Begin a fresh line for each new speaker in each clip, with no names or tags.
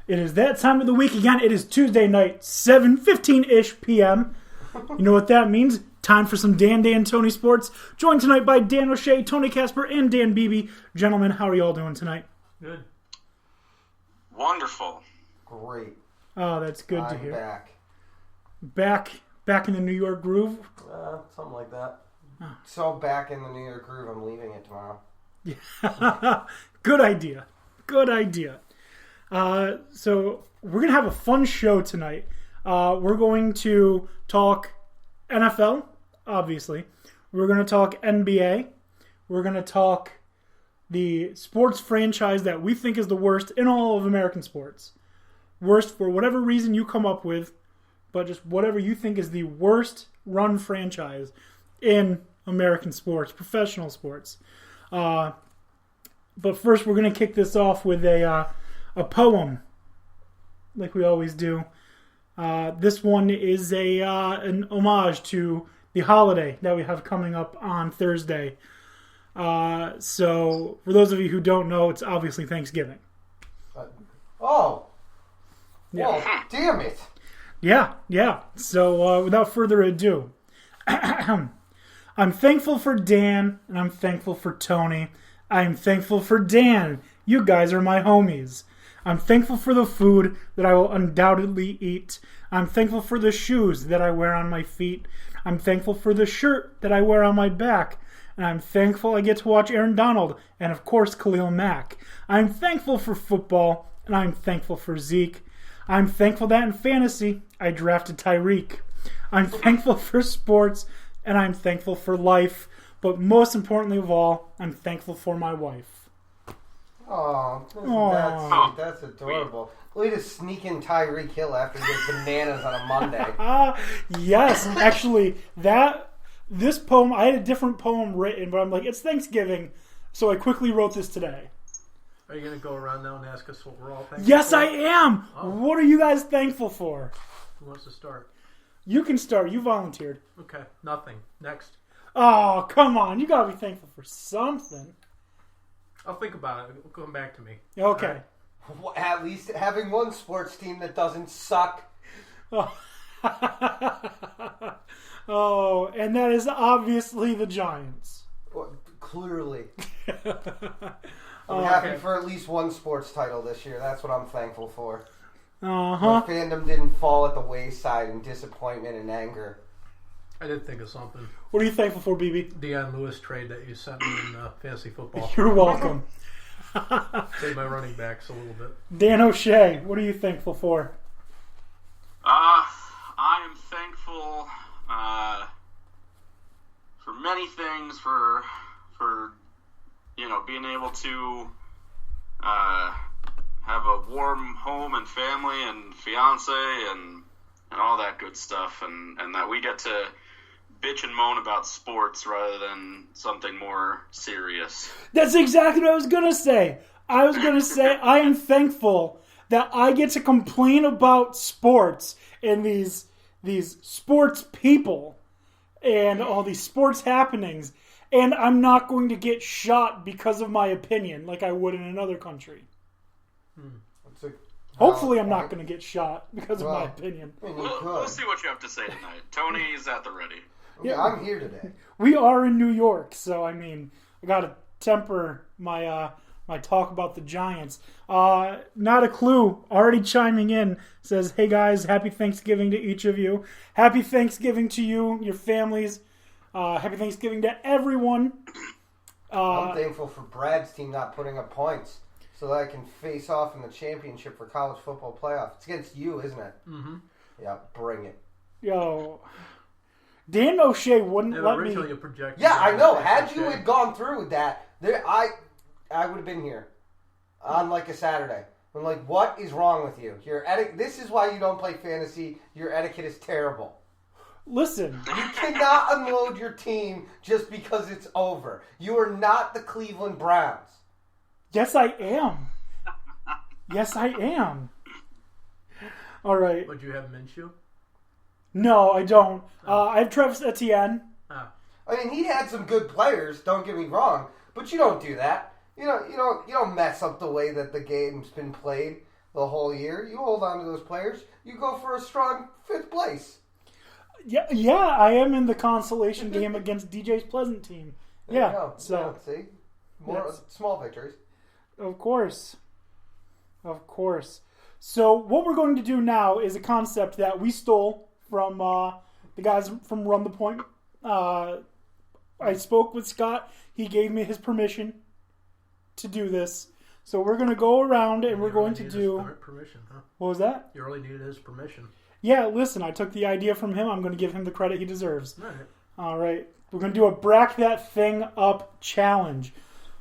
It is that time of the week again. It is Tuesday night, 7:15-ish p.m. You know what that means? Time for some Dan Tony Sports. Joined tonight by Dan O'Shea, Tony Casper, and Dan Beebe. Gentlemen, how are you all doing tonight?
Good.
Wonderful.
Great.
Oh, that's good to hear. Back in the New York groove?
Something like that.
Oh.
So back in the New York groove, I'm leaving it tomorrow.
Yeah. Good idea. So we're going to have a fun show tonight. We're going to talk NFL, obviously. We're going to talk NBA. We're going to talk the sports franchise that we think is the worst in all of American sports. Worst for whatever reason you come up with, but just whatever you think is the worst run franchise in American sports, professional sports. But first, we're going to kick this off with a poem, like we always do. This one is an homage to the holiday that we have coming up on Thursday. So, for those of you who don't know, it's obviously Thanksgiving.
Oh,
yeah.
Well, damn it.
Yeah. So, without further ado, I'm thankful for Dan, and I'm thankful for Tony. I'm thankful for Dan. You guys are my homies. I'm thankful for the food that I will undoubtedly eat. I'm thankful for the shoes that I wear on my feet. I'm thankful for the shirt that I wear on my back. And I'm thankful I get to watch Aaron Donald and, of course, Khalil Mack. I'm thankful for football, and I'm thankful for Zeke. I'm thankful that in fantasy, I drafted Tyreek. I'm thankful for sports, and I'm thankful for life. But most importantly of all, I'm thankful for my wife.
Oh, that's adorable. Way to sneak in Tyreek Hill after he gets bananas on a Monday.
Yes, actually, this poem, I had a different poem written, but I'm like, it's Thanksgiving, so I quickly wrote this today.
Are you going to go around now and ask us what we're all thankful
Yes,
for?
I am! Oh. What are you guys thankful for?
Who wants to start?
You can start. You volunteered.
Okay, nothing. Next.
Oh, come on. You got to be thankful for something.
I'll think about it. It'll come back to me.
Okay.
Right. At least having one sports team that doesn't suck.
Oh. Oh, and that is obviously the Giants.
Well, clearly. I'm happy for at least one sports title this year. That's what I'm thankful for. My fandom didn't fall at the wayside in disappointment and anger.
I did think of something.
What are you thankful for, BB?
Deion Lewis trade that you sent me in fantasy football.
You're welcome.
Save my running backs a little bit.
Dan O'Shea, what are you thankful for?
I am thankful for many things. For being able to have a warm home and family and fiance and all that good stuff, and that we get to bitch and moan about sports rather than something more serious.
That's exactly what I was going to say. I was going to say I am thankful that I get to complain about sports and these sports people and all these sports happenings, and I'm not going to get shot because of my opinion like I would in another country. Hopefully I'm not going to get shot because of my opinion.
We'll see what you have to say tonight. Tony's at the ready.
Yeah, I'm here today.
We are in New York, so I got to temper my my talk about the Giants. Not a clue. Already chiming in says, "Hey guys, happy Thanksgiving to each of you. Happy Thanksgiving to you, your families. Happy Thanksgiving to everyone."
I'm thankful for Brad's team not putting up points so that I can face off in the championship for college football playoff. It's against you, isn't it?
Mm-hmm.
Yeah, bring it.
Yo. Dan O'Shea wouldn't let me...
Yeah, I know. Had you had gone through with that, I would have been here on like a Saturday. I'm like, what is wrong with you? This is why you don't play fantasy. Your etiquette is terrible.
Listen.
You cannot unload your team just because it's over. You are not the Cleveland Browns.
Yes, I am. Yes, I am. All right.
Would you have Minshew?
No, I don't. I have Travis Etienne.
I mean, he had some good players. Don't get me wrong, but you don't do that. You don't mess up the way that the game's been played. the whole year. You hold on to those players. You go for a strong 5th place.
Yeah, I am in the consolation game against DJ's Pleasant team.
There
Yeah,
you go.
so
see, more
Yes.
small victories.
of course. So what we're going to do now is a concept that we stole from the guys from Run the Point. I spoke with Scott. He gave me his permission to do this. So we're going to go around and we're going to do...
Permission, huh?
What was that?
You really needed his permission.
Yeah, listen, I took the idea from him. I'm going to give him the credit he deserves.
All right.
All right. We're going to do a Brack That Thing Up challenge.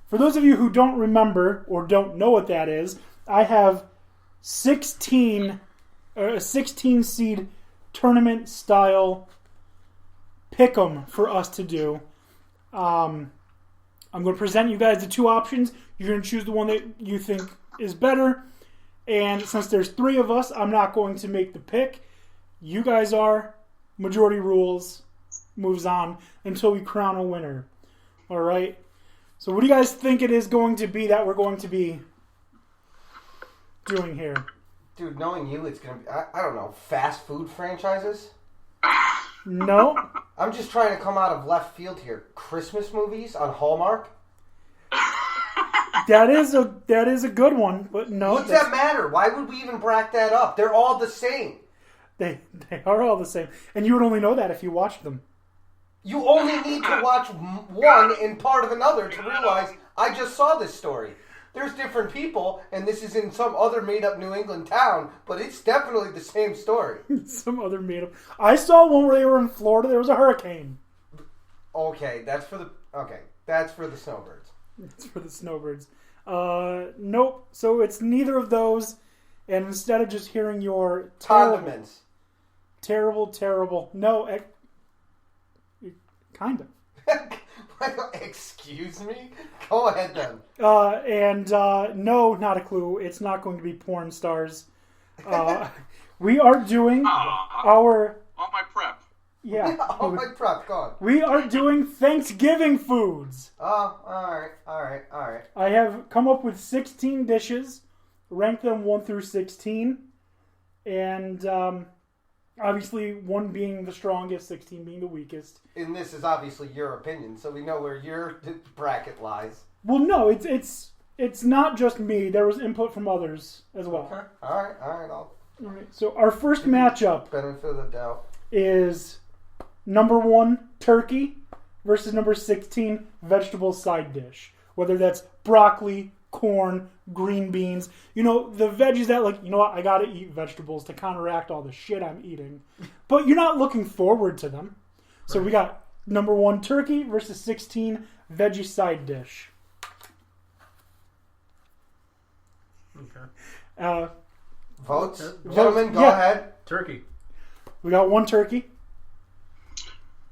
For those of you who don't remember or don't know what that is, I have 16 seed tournament style pick'em for us to do. I'm going to present you guys the 2 options. You're going to choose the one that you think is better. And since there's 3 of us, I'm not going to make the pick. You guys are. Majority rules. Moves on until we crown a winner. All right. So what do you guys think it is going to be that we're going to be doing here?
Dude, knowing you, it's going to be, I don't know, fast food franchises?
No.
I'm just trying to come out of left field here. Christmas movies on Hallmark?
That is a good one, but no.
What's that matter? Why would we even brack that up? They're all the same.
They are all the same. And you would only know that if you watched them.
You only need to watch one and part of another to realize I just saw this story. There's different people, and this is in some other made-up New England town, but it's definitely the same story.
Some other made up. I saw one where they were in Florida. There was a hurricane.
Okay, that's for the snowbirds.
It's for the snowbirds. Nope. So it's neither of those. And instead of just hearing your
Condiments.
terrible. No, kind of.
Excuse me? Go ahead then.
No, not a clue. It's not going to be porn stars. We are doing our...
On my prep.
Yeah.
Oh, my prep, go on.
We are doing Thanksgiving foods.
Oh, alright.
I have come up with 16 dishes, ranked them 1 through 16, and obviously 1 being the strongest, 16 being the weakest.
And this is obviously your opinion, so we know where your bracket lies.
Well, no, it's not just me. There was input from others as well.
Okay. Alright,
All right. So our first matchup
benefit of the doubt.
is number 1, turkey, versus number 16, vegetable side dish. Whether that's broccoli, corn, green beans. You know, the veggies that, like, you know what, I gotta eat vegetables to counteract all the shit I'm eating. But you're not looking forward to them. So we got number 1, turkey, versus 16, veggie side dish.
Okay.
Votes?
Votes,
Gentlemen, go
yeah.
ahead.
Turkey.
We got 1 turkey.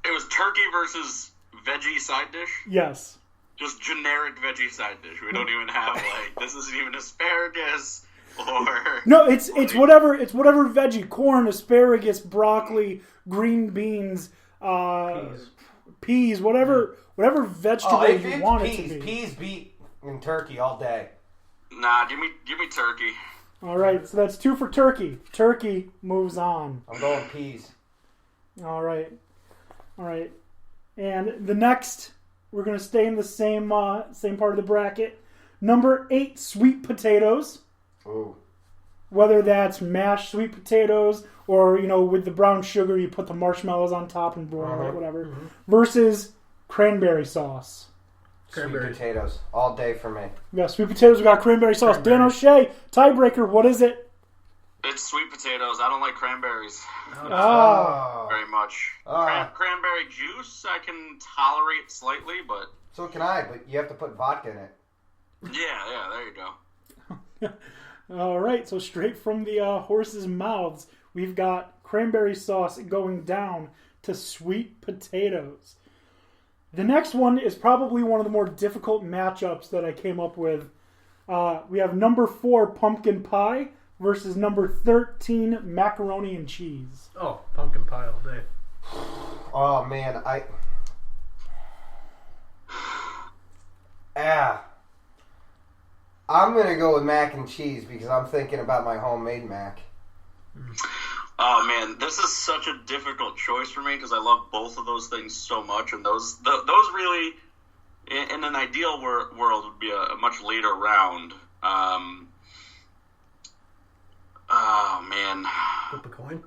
It was turkey versus veggie side dish.
Yes.
Just generic veggie side dish. We don't even have this isn't even asparagus or
No, it's whatever veggie, corn, asparagus, broccoli, green beans, peas, whatever vegetable you want it to be.
Peas beat in turkey all day.
Nah, give me turkey.
All right, so that's 2 for turkey. Turkey moves on.
I'm going peas.
All right. And the next, we're going to stay in the same part of the bracket. Number 8, sweet potatoes.
Ooh.
Whether that's mashed sweet potatoes or, you know, with the brown sugar, you put the marshmallows on top and broil it, whatever.
Mm-hmm.
Versus cranberry sauce.
Cranberry.
Sweet potatoes all day for me.
We got sweet potatoes, we got cranberry sauce. Dan O'Shea, tiebreaker, what is it?
It's sweet potatoes. I don't like cranberries
Oh.
very much. Cranberry juice I can tolerate slightly, but
So can I, but you have to put vodka in it.
yeah, there you go.
All right, so straight from the horses' mouths, we've got cranberry sauce going down to sweet potatoes. The next one is probably one of the more difficult matchups that I came up with. We have number 4, pumpkin pie, versus number 13, macaroni and cheese.
Oh, pumpkin pie all day.
Oh man, I'm going to go with mac and cheese because I'm thinking about my homemade mac.
Oh man, this is such a difficult choice for me because I love both of those things so much, and those really, in an ideal world, would be a much later round. Oh man,
Flip a coin.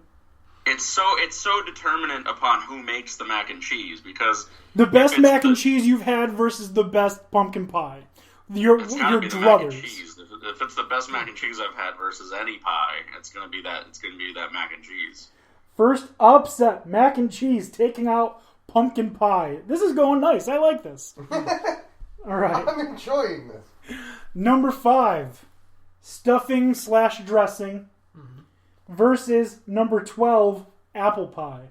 it's so determinant upon who makes the mac and cheese because
The best
it's
mac and
the-
cheese you've had versus the best pumpkin pie. Your
It's gotta be the mac and
druthers.
cheese. If it's the best mac and cheese I've had versus any pie, it's gonna be that. It's gonna be that mac and cheese.
First upset, mac and cheese taking out pumpkin pie. This is going nice. I like this. All right.
I'm enjoying this.
Number 5, stuffing/dressing versus number 12, apple pie.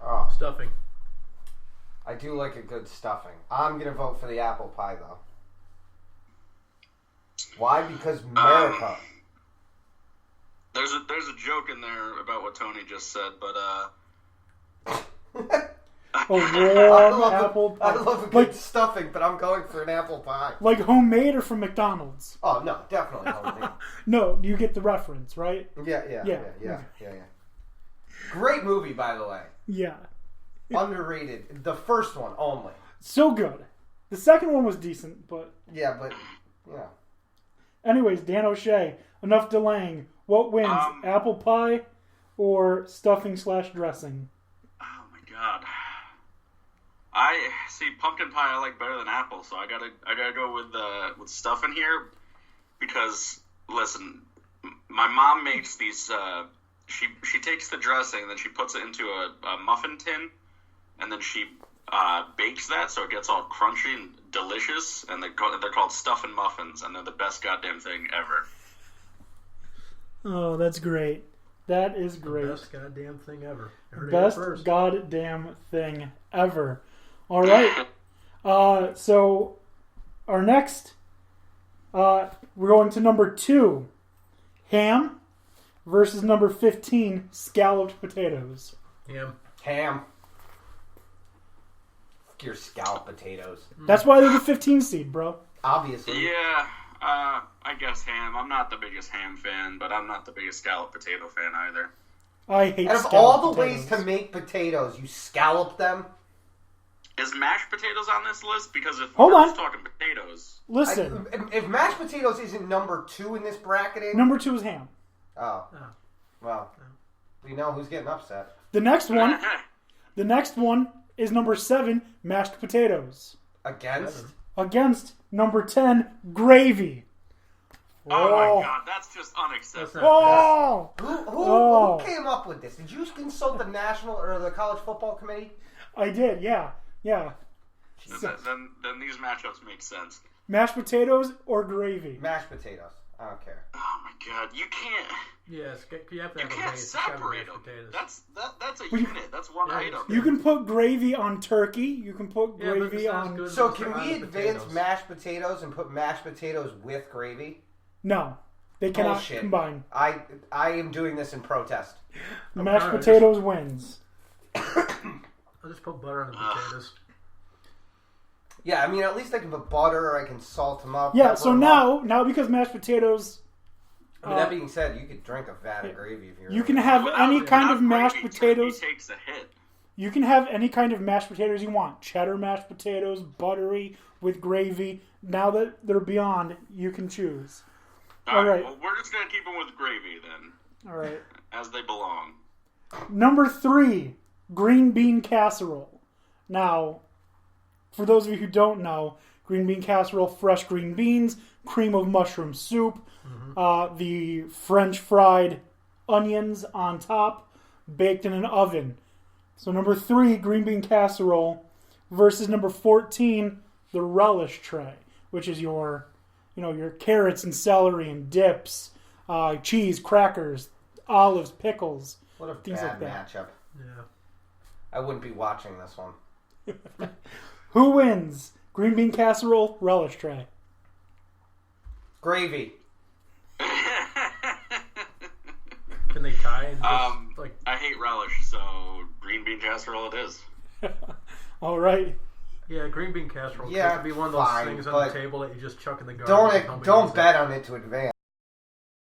Oh,
Stuffing.
I do like a good stuffing. I'm going to vote for the apple pie, though. Why? Because America.
There's a joke in there about what Tony just said, but
A warm apple pie.
I love a good stuffing, but I'm going for an apple pie.
Like homemade or from McDonald's?
Oh, no, definitely homemade.
No, you get the reference, right?
Yeah. Great movie, by the way.
Yeah.
Underrated. The first one only.
So good. The second one was decent, but
Yeah, but, yeah.
anyways, Dan O'Shea, enough delaying. What wins, apple pie or stuffing/dressing?
oh my god, I see pumpkin pie I like better than apple, so I gotta go with stuffing here because listen, my mom makes these. She takes the dressing, then she puts it into a muffin tin, and then she bakes that so it gets all crunchy and delicious, and they're called stuffing muffins, and they're the best goddamn thing ever.
Oh, that's great. That is great.
Best goddamn thing ever. Heard it
Best
first.
goddamn thing ever. All right. So our next, we're going to number 2, ham versus number 15, scalloped potatoes.
Ham.
Fuck your scalloped potatoes.
That's why they're the 15 seed, bro.
Obviously.
Yeah, I guess ham. I'm not the biggest ham fan, but I'm not the biggest scalloped potato fan either.
I hate
Out of
scalloped
all the
potatoes.
ways to make potatoes, you scallop them?
Is mashed potatoes on this list? Because if
Hold
we're
on.
just talking potatoes,
Listen,
If mashed potatoes isn't number 2 in this bracketing...
number 2 is ham.
Oh. Well, we know who's getting upset.
The next one is number 7, mashed potatoes.
Against?
Against number 10, gravy.
oh my god, that's just unacceptable.
Oh!
Who came up with this? Did you consult the National or the College Football Committee?
I did, yeah.
Then these matchups make sense.
Mashed potatoes or gravy?
Mashed potatoes. I don't care.
Oh my god, you can't
Yes, you have to have a
can't
base. It's gotta be
separate
mashed
them.
potatoes.
That's a unit. That's one
Yeah,
item.
You can put gravy on turkey. You can put
Yeah, but
gravy
it sounds
on...
good.
So
Those
can
are
we
on the
advance
potatoes.
mashed potatoes and put mashed potatoes with gravy?
No. They cannot
Bullshit.
combine.
I am doing this in protest.
Mashed
no,
potatoes wins.
I'll just put butter on the potatoes.
Yeah, I mean, at least I can put butter or I can salt them up.
Yeah,
pepper
so
them up.
now because mashed potatoes...
I mean, that being said, you could drink a vat of gravy if you're...
You can have any kind of mashed
gravy,
potatoes.
turkey takes a hit.
You can have any kind of mashed potatoes you want. Cheddar mashed potatoes, buttery, with gravy. Now that they're beyond, you can choose. All right.
Well, we're just gonna keep them with gravy then,
All right.
as they belong.
Number 3, green bean casserole. Now, for those of you who don't know, green bean casserole, fresh green beans, cream of mushroom soup, the French fried onions on top, baked in an oven. So number 3, green bean casserole, versus number 14, the relish tray, which is your carrots and celery and dips, cheese, crackers, olives, pickles.
What a
things
bad
like that.
matchup.
Yeah.
I wouldn't be watching this one.
Who wins? Green bean casserole, relish tray.
Gravy.
Can they tie and just,
I hate relish, so green bean casserole it is.
All right.
Yeah, green bean casserole.
Yeah,
It could be one of those
fine,
things on
but
the table that you just chuck in the garbage.
Don't bet on it to advance.